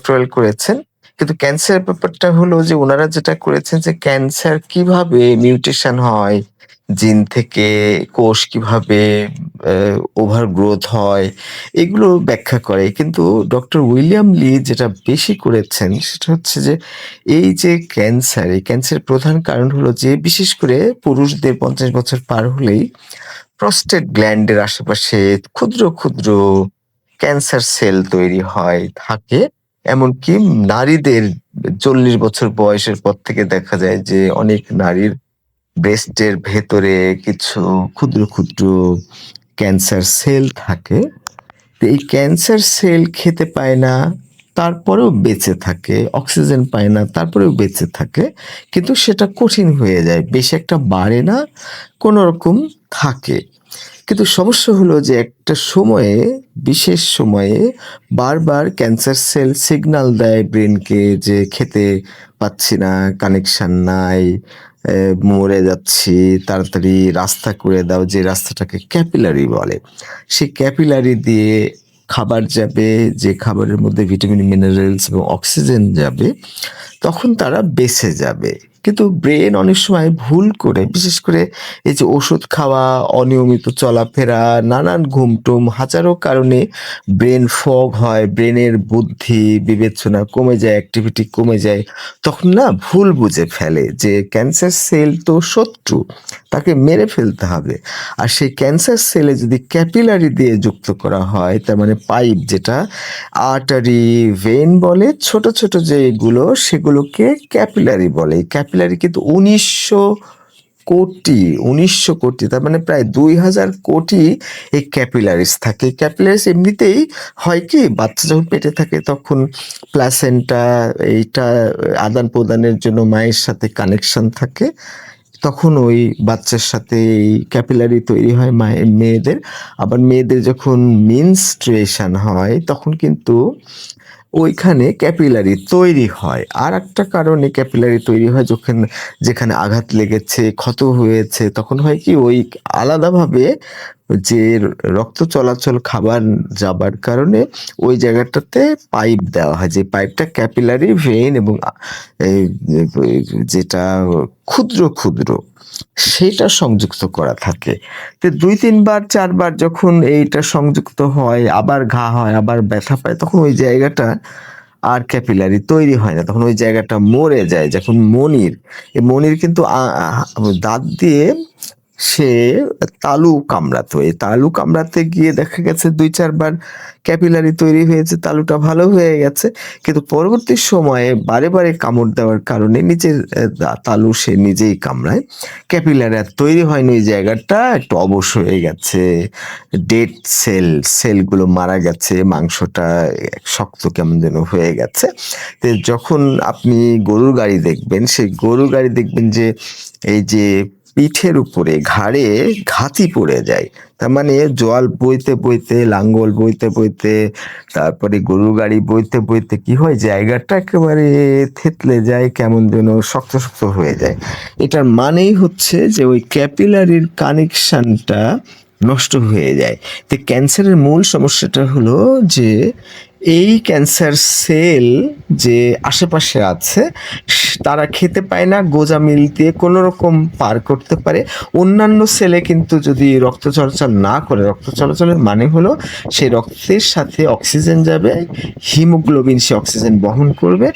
Doctoral করেছেন। কিন্তু ক্যান্সারের ব্যাপারটা হলো যে উনারা যেটা করেছেন যে ক্যান্সার কিভাবে মিউটেশন হয়, জিন থেকে কোষ কিভাবে ওভার গ্রোথ হয়, এগুলো ব্যাখ্যা করে। কিন্তু ডক্টর উইলিয়াম লি যেটা বেশি করেছেন সেটা হচ্ছে যে এই যে ক্যান্সার, এই ক্যান্সারের প্রধান কারণ হলো যে বিশেষ করে পুরুষদের ৫০ বছর পার হলেই প্রস্টেট গ্ল্যান্ডের আশেপাশে ক্ষুদ্র, ক্ষুদ্র ক্যান্সার সেল তৈরি হয়, থাকে। এমনকি নারীদের ৪০ বছর বয়সের পর থেকে দেখা যায় যে অনেক নারীর ব্রেস্টের ভেতরে কিছু ক্ষুদ্র, ক্ষুদ্র ক্যান্সার সেল থাকে। তো এই ক্যান্সার সেল খেতে পায় না, তারপরেও বেঁচে থাকে। অক্সিজেন পায় না, তারপরেও বেঁচে থাকে। কিন্তু সেটা কঠিন হয়ে যায়। বেশি একটা বাড়ে না, কোনরকম থাকে। কিন্তু সমস্যা হলো যে একটা সময়ে, বিশেষ সময়ে বারবার ক্যান্সার সেল সিগনাল দেয় ব্রেনকে যে খেতে পাচ্ছি না, কানেকশন নাই, মরে যাচ্ছি, তাড়াতাড়ি রাস্তা করে দাও, যে রাস্তাটাকে ক্যাপিলারি বলে। সেই ক্যাপিলারি দিয়ে খাবার যাবে, যে খাবারের মধ্যে ভিটামিন, মিনারেলস এবং অক্সিজেন যাবে, তখন তারা বেঁচে যাবে। কিন্তু ব্রেন অনেক সময় ভুল করে, বিশেষ করে এই যে ওষুধ খাওয়া, অনিয়মিত চলাফেরা, নানান ঘুমটুম, হাজারো কারণে ব্রেন ফগ হয়, ব্রেনের বুদ্ধি, বিবেচনা কমে যায়, অ্যাক্টিভিটি কমে যায়। তখন না ভুল বুঝে ফেলে যে ক্যান্সার সেল তো শত্রু, তাকে মেরে ফেলতে হবে। আর সেই ক্যান্সার সেলে যদি ক্যাপিলারি দিয়ে যুক্ত করা হয়, তার মানে পাইপ, যেটা আর্টারি, ভেইন বলে, ছোট, ছোট যেগুলো সেগুলোকে ক্যাপিলারি বলে। ক্যাপিলারি কিন্তু ১৯০০ কোটি, তার মানে প্রায় ২,০০০ কোটি এই ক্যাপিলারিস থাকে। ক্যাপিলারিস এমনিতেই হয় কি, বাচ্চা যখন পেটে থাকে তখন প্লাসেন্টা এইটা আদান-প্রদানের জন্য মায়ের সাথে কানেকশন থাকে। তখন ওই বাচ্চার সাথে এই ক্যাপিলারি তৈরি হয় মেয়েদের। আবার মেয়েদের যখন মেনস্ট্রুয়েশন হয় তখন কিন্তু ওইখানে ক্যাপিলারি তৈরি হয়। আরেকটা কারণে ক্যাপিলারি তৈরি হয় যখন, যেখানে আঘাত লেগেছে, ক্ষত হয়েছে, তখন হয় কি ওই আলাদাভাবে যে রক্ত চলাচল, খাবার যাবার কারণে ওই জায়গাটাতে পাইপ দেওয়া হয়। যে পাইপটা ক্যাপিলারি, ভেইন এবং এই যেটা ক্ষুদ্র, ক্ষুদ্র সেইটা সংযুক্ত করা থাকে। তো ২-৩ বার ৪ বার যখন এইটা সংযুক্ত হয়, আবার ঘা হয়, আবার ব্যথা পায়, তখন ওই জায়গাটা আর ক্যাপিলারি তৈরি হয় না। তখন ওই জায়গাটা মরে যায়। যখন মনির, এই মনির কিন্তু দাঁত দিয়ে সে তালু কামড়াতো। এই তালু কামড়াতে গিয়ে দেখা গেছে ২-৪ বার ক্যাপিলারি তৈরি হয়েছে, তালুটা ভালো হয়ে গেছে। কিন্তু পরবর্তী সময়ে বারে, বারে কামড় দেওয়ার কারণে নিজের তালু সে নিজেই কামড়ায়। ক্যাপিলারি আর তৈরি হয়নি, ওই জায়গাটা একটু অবশ হয়ে গেছে। ডেড সেলগুলো মারা গেছে, মাংসটা শক্ত কেমন যেন হয়ে গেছে। তো যখন আপনি গরুর গাড়ি দেখবেন, সেই গরুর গাড়ি দেখবেন যে এই যে পিঠের উপরে, ঘাড়ে ঘাতি পড়ে যায়। তার মানে জল বইতে, বইতে, লাঙ্গল বইতে, বইতে, তারপরে গরুর গাড়ি বইতে, বইতে কি হয়, জায়গাটা একেবারে থেতলে যায়, কেমন যেন শক্ত, শক্ত হয়ে যায়। এটার মানেই হচ্ছে যে ওই ক্যাপিলারির কানেকশনটা নষ্ট হয়ে যায়। তো ক্যান্সারের মূল সমস্যাটা হলো যে এই ক্যান্সার সেল যে আশেপাশে আছে তারা খেতে পায় না, গোঁজামিল দিয়ে কোনো রকম পার করতে পারে। অন্যান্য সেলে কিন্তু যদি রক্ত চলাচল না করে, রক্ত চলাচলের মানে হলো সেই রক্তের সাথে অক্সিজেন যাবে, হিমোগ্লোবিন সে অক্সিজেন বহন করবে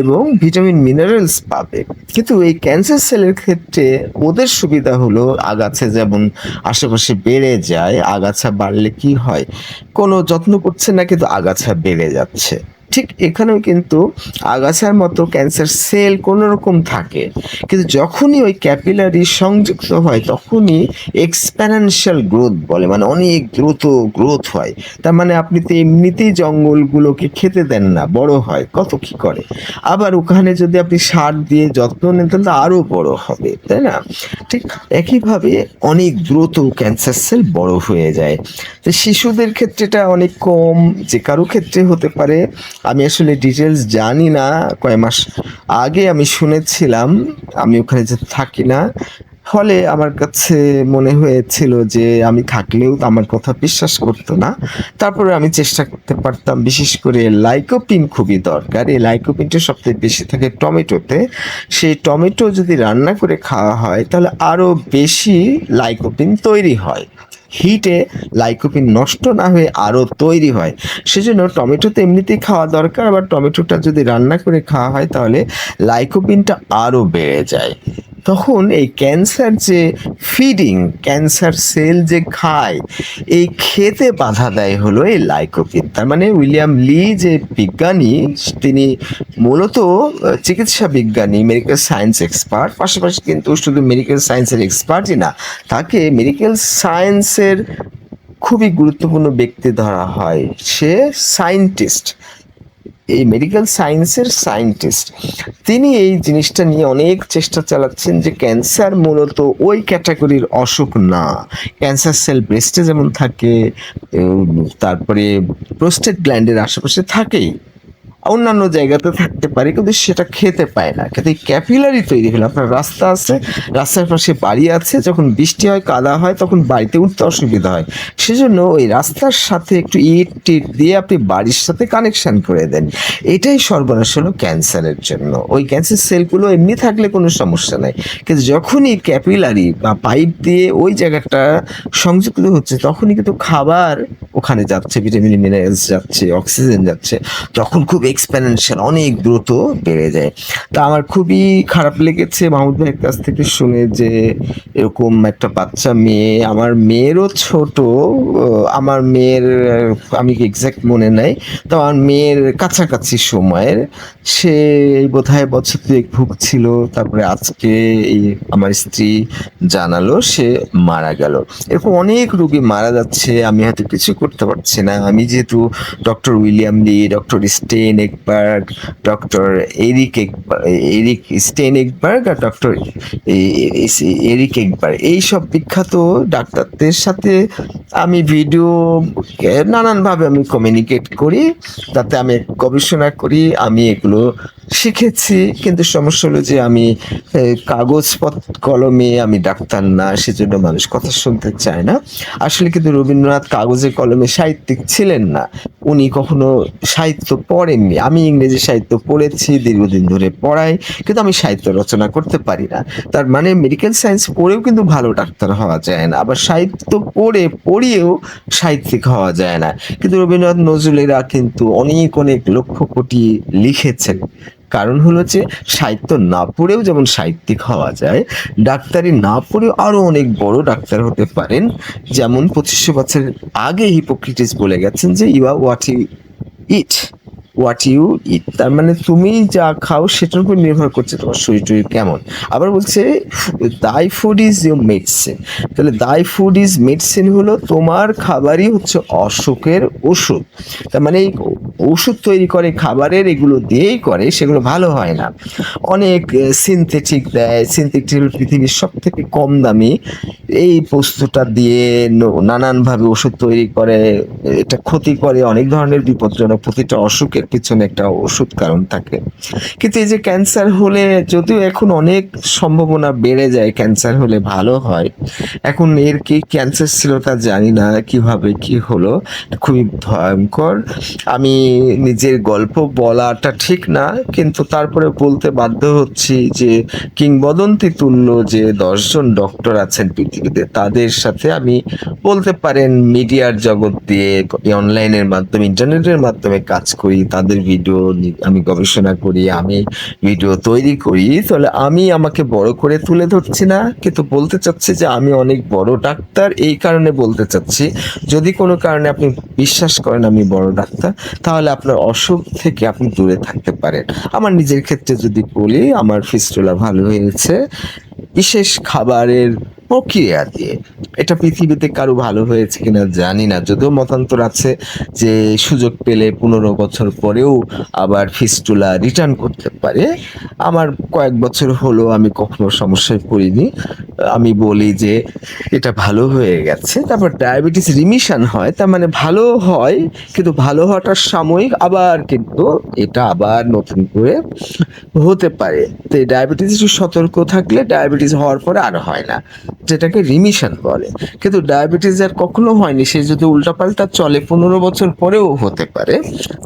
এবং ভিটামিন, মিনারেলস পাবে। কিন্তু এই ক্যান্সার সেলের ক্ষেত্রে ওদের সুবিধা হলো আগাছা যেমন আশেপাশে বেড়ে যায়। আগাছা বাড়লে কি হয়, কোনো যত্ন করছে না কিন্তু আগাছা বেড়ে যাচ্ছে। ঠিক এখানেও কিন্তু আগাছার মতো ক্যান্সার সেল কোনো রকম থাকে, কিন্তু যখনই ওই ক্যাপিলারি সংযুক্ত হয় তখনই এক্সপোনেনশিয়াল গ্রোথ বলে, মানে অনেক দ্রুত গ্রোথ হয়। তার মানে আপনি তো এমনিতেই জঙ্গলগুলোকে খেতে দেন না, বড় হয়, কত কি করে। আবার ওখানে যদি আপনি সার দিয়ে যত্ন নেন তাহলে তো আরো বড় হবে, তাই না? ঠিক একইভাবে অনেক দ্রুত ক্যান্সার সেল বড় হয়ে যায়। তো শিশুদের ক্ষেত্রে এটা অনেক কম, যে কারো ক্ষেত্রে হতে পারে। আমি আসলে ডিটেলস জানি না, কয় মাস আগে আমি শুনেছিলাম, আমি ওখানে যে থাকি না, ফলে আমার কাছে মনে হয়েছিল যে আমি থাকলেও তো আমার কথা বিশ্বাস করত না। তারপরে আমি চেষ্টা করতে পারতাম, বিশেষ করে লাইকোপিন খুবই দরকার। এই লাইকোপিনটা সবথেকে বেশি থাকে টমেটোতে। সেই টমেটো যদি রান্না করে খাওয়া হয় তাহলে আরো বেশি লাইকোপিন তৈরি হয়। হিটে লাইকোপিন নষ্ট না হয়ে আরো তৈরি হয়। সেজন্য টমেটো তো এমনিতেই খাওয়া দরকার, আবার টমেটোটা যদি রান্না করে খাওয়া হয় তাহলে লাইকোপিনটা আরো বেড়ে যায়। তখন এই ক্যান্সার যে ফিডিং, ক্যান্সার সেল যে খায়, এই খেতে বাধা দেয় হলো এই লাইকোপিন। তার মানে উইলিয়াম লি যে বিজ্ঞানী, তিনি মূলত চিকিৎসা বিজ্ঞানী, মেডিকেল সায়েন্স এক্সপার্ট, পাশাপাশি কিন্তু শুধু মেডিকেল সায়েন্সের এক্সপার্টই না, তাকে মেডিকেল সায়েন্সের খুবই গুরুত্বপূর্ণ ব্যক্তি ধরা হয়। সে সায়েন্টিস্ট, এই মেডিকেল সায়েন্সের সায়েন্টিস্ট। তিনি এই জিনিসটা নিয়ে অনেক চেষ্টা চালাচ্ছেন যে ক্যান্সার মূলত ওই ক্যাটাগরির অসুখ না। ক্যান্সার সেল ব্রেস্টে যেমন থাকে, তারপরে প্রোস্টেট গ্ল্যান্ডের আশেপাশে থাকেই, অন্যান্য জায়গাতে থাকতে পারে, কিন্তু সেটা খেতে পায় না। কিন্তু এই ক্যাপিলারি তৈরি হলে, আপনার রাস্তা আছে, রাস্তার পাশে বাড়ি আছে, যখন বৃষ্টি হয় কাদা হয় তখন বাড়িতে উঠতে অসুবিধা হয়, সেজন্য ওই রাস্তার সাথে একটু ইট টিট দিয়ে আপনি বাড়ির সাথে কানেকশন করে দেন। এটাই সর্বনাশ হলো ক্যান্সারের জন্য। ওই ক্যান্সার সেলগুলো এমনি থাকলে কোনো সমস্যা নাই, কিন্তু যখনই ক্যাপিলারি বা পাইপ দিয়ে ওই জায়গাটা সংযুক্ত হচ্ছে, তখনই কিন্তু খাবার ওখানে যাচ্ছে, ভিটামিন মিনারেলস যাচ্ছে, অক্সিজেন যাচ্ছে, তখন খুব এক্সপেনেনশিয়াল, অনেক দ্রুত বেড়ে যায়। তা আমার খুবই খারাপ লেগেছে মাহমুদ ভাইয়ের কাছ থেকে শুনে যে এরকম একটা বাচ্চা মেয়ে, আমার মেয়েরও ছোট, আমার মেয়ের আমি এক্সাক্ট মনে নাই, তো আমার মেয়ের কাছাকাছি সময়ের, সে বোধহয় বছর দুয়েক ভুগছিল, তারপরে আজকে এই আমার স্ত্রী জানালো সে মারা গেল। এরকম অনেক রোগী মারা যাচ্ছে, আমি হয়তো কিছু করতে পারছি না। আমি যেহেতু ডক্টর উইলিয়াম লি, ডক্টর স্টেন একবার্গ, ডক্টর এরিক স্টেন একবার্গ আর ডক্টর এরিক একবার্গ, এইসব বিখ্যাত ডাক্তারদের সাথে আমি ভিডিও নানানভাবে আমি কমিউনিকেট করি, তাতে আমি গবেষণা করি, আমি এগুলো শিখেছি। কিন্তু সমস্যা হলো যে আমি কাগজপত্র কলমে, আমি ডাক্তার না, সেজন্য মানুষ কথা শুনতে চায় না। আসলে কিন্তু রবীন্দ্রনাথ কাগজে কলমে সাহিত্যিক ছিলেন না, উনি কখনো সাহিত্য পড়েননি। আমি ইংরেজি সাহিত্য পড়েছি, দীর্ঘদিন ধরে পড়াই, কিন্তু আমি সাহিত্য রচনা করতে পারি না। তার মানে মেডিকেল সায়েন্স পড়েও কিন্তু ভালো ডাক্তার হওয়া যায় না, আবার সাহিত্য পড়িয়েও সাহিত্যিক হওয়া যায় না। কিন্তু রবীন্দ্রনাথ, নজরুলেরা কিন্তু অনেক অনেক লক্ষ কোটি লিখেছেন। কারণ হলো যে সাহিত্য না পড়েও যেমন সাহিত্যিক হওয়া যায়, ডাক্তারি না পড়েও আরো অনেক বড় ডাক্তার হতে পারেন। যেমন 2500 বছর আগে হিপোক্রেটিস বলে গেছেন যে you are what you eat ইট। তার মানে তুমি যা খাও সেটার উপর নির্ভর করছে তোমার শরীর টরীর কেমন। আবার বলছে দাই ফুড ইজ ইউর মেডিসিন। তাহলে দাই ফুড ইজ মেডিসিন হলো তোমার খাবারই হচ্ছে অসুখের ওষুধ। তার মানে এই ওষুধ তৈরি করে খাবারের, এগুলো দিয়েই করে, সেগুলো ভালো হয় না। অনেক সিনথেটিক দেয়, সিনথেটিক পৃথিবীর সব থেকে কম দামি এই বস্তুটা দিয়ে নানানভাবে ওষুধ তৈরি করে। এটা ক্ষতি করে, অনেক ধরনের বিপজ্জনক, প্রতিটা অসুখের পিছনে একটা ওষুধ কারণ থাকে। কিন্তু এই যে ক্যান্সার হলে, যদিও এখন অনেক সম্ভাবনা বেড়ে যায় ক্যান্সার হলে ভালো হয়, এখন এর কি ক্যান্সার ছিল তা জানি না, কিভাবে কি হলো, খুবই ভয়ঙ্কর। আমি নিজের গল্প বলাটা ঠিক না, কিন্তু তারপরে বলতে বাধ্য হচ্ছি যে কিংবদন্তি তুল্য যে 10 জন ডক্টর আছেন পৃথিবীতে, তাদের সাথে আমি বলতে পারেন মিডিয়ার জগৎ দিয়ে, অনলাইনের মাধ্যমে, ইন্টারনেটের মাধ্যমে কাজ করি, তাদের ভিডিও আমি গবেষণা করি, আমি ভিডিও তৈরি করি। তাহলে আমি আমাকে বড় করে তুলে ধরছি না, কিন্তু বলতে চাচ্ছি যে আমি অনেক বড় ডাক্তার। এই কারণে বলতে চাচ্ছি, যদি কোনো কারণে আপনি বিশ্বাস করেন আমি বড় ডাক্তার, তাহলে আপনার অসুখ থেকে আপনি দূরে থাকতে পারেন। আমার নিজের ক্ষেত্রে যদি বলি, আমার ফিস্টুলা ভালো হয়েছে বিশেষ খাবারের প্রক্রিয়া দিয়ে। এটা পৃথিবীতে কারো ভালো হয়েছে কিনা জানি না। যদিও মতান্তর আছে যে সুযোগ পেলে ১৫ বছর পরেও আবার ফিস্টুলা রিটার্ন করতে পারে। আমার কয়েক বছর হলো আমি কখনো সমস্যায় পড়িনি। আমি বলি যে এটা ভালো হয়ে গেছে। তারপর ডায়াবেটিস রিমিশন হয়। তার মানে ভালো হয়, কিন্তু ভালো হওয়াটা সাময়িক, আবার কিন্তু এটা আবার নতুন করে হতে পারে। তো এই ডায়াবেটিস একটু সতর্ক থাকলে ডায়াবেটিস হওয়ার পরে আর হয় না। যেটাকে রিমিশন বলে। কিন্তু ডায়াবেটিস যার কখনো হয়নি সে যদি উল্টাপাল্টা চলে ১৫ বছর পরেও হতে পারে।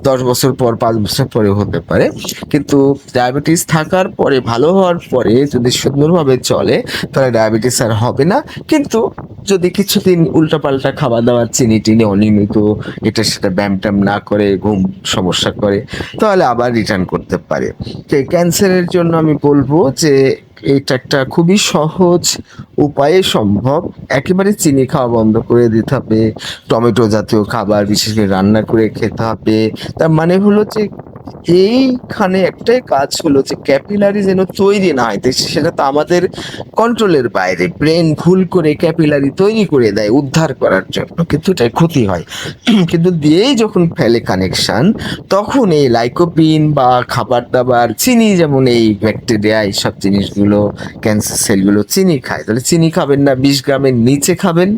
১০ বছর পর, ৫ বছর পরেও হতে পারে। কিন্তু ডায়াবেটিস থাকার পরে ভালো হওয়ার পরে যদি সুন্দরভাবে চলে তাহলে ডায়াবেটিস আর হবে না। কিন্তু যদি কিছুদিন উল্টাপাল্টা খাওয়া-দাওয়া, চিনি-টিনি অনিয়মিত এটা সেটা ব্যায়াম-ট্যায়াম না করে, ঘুম সমস্যা করে, তাহলে আবার রিটার্ন করতে পারে। তো এই ক্যান্সারের জন্য আমি বলব যে এটা একটা খুবই সহজ উপায়ে সম্ভব। একেবারে চিনি খাওয়া বন্ধ করে দিতে হবে। টমেটো জাতীয় খাবার বিশেষ করে রান্না করে খেতে হবে। তার মানে হলো যে এইখানে একটাই কাজ হলো যে ক্যাপিলারি যেন তৈরি না হয়। তো সেটা তো আমাদের কন্ট্রোলের বাইরে। ব্রেন ভুল করে ক্যাপিলারি তৈরি করে দেয় উদ্ধার করার জন্য। কিন্তু এটায় ক্ষতি হয়। কিন্তু দিয়েই যখন ফেলে কানেকশন, তখন এই লাইকোপিন বা খাবার-দাবার, চিনি যেমন এই ব্যাকটেরিয়া এইসব জিনিসগুলো, ক্যান্সার সেলগুলো চিনি খায়। তাহলে চিনি খাবেন না, ২০ গ্রামের নিচে খাবেন।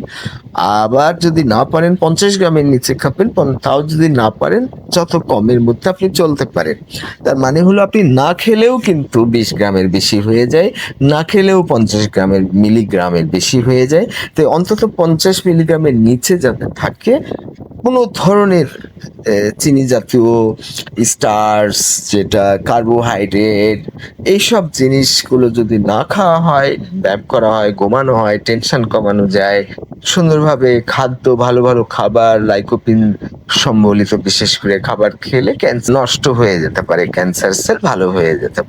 আবার যদি না পারেন ৫০ গ্রামের নিচে খাবেন, তাও যদি না পারেন যত কমের মধ্যে আপনি চলতে পারেন। তার মানে হলো আপনি না খেলেও কিন্তু ২০ গ্রামের বেশি হয়ে যায়, না খেলেও ৫০ গ্রামের মিলিগ্রামের বেশি হয়ে যায়। তো অন্তত ৫০ মিলিগ্রামের নিচে যাতে থাকে, কোনো ধরনের চিনি জাতীয় স্টার্চ, যেটা কার্বোহাইড্রেট, এইসব জিনিসগুলো যদি না খাওয়া হয়, ব্যায়াম করা হয়, ঘুমানো হয়, টেনশন কমানো যায়, সুন্দরভাবে খাদ্য, ভালো ভালো খাবার, লাইকোপিন সম্বলিত বিশেষ করে খাবার খেলে নষ্ট হয়ে যেতে পারে, ক্যান্সার সেল ভালো হয়ে যেতে পারে।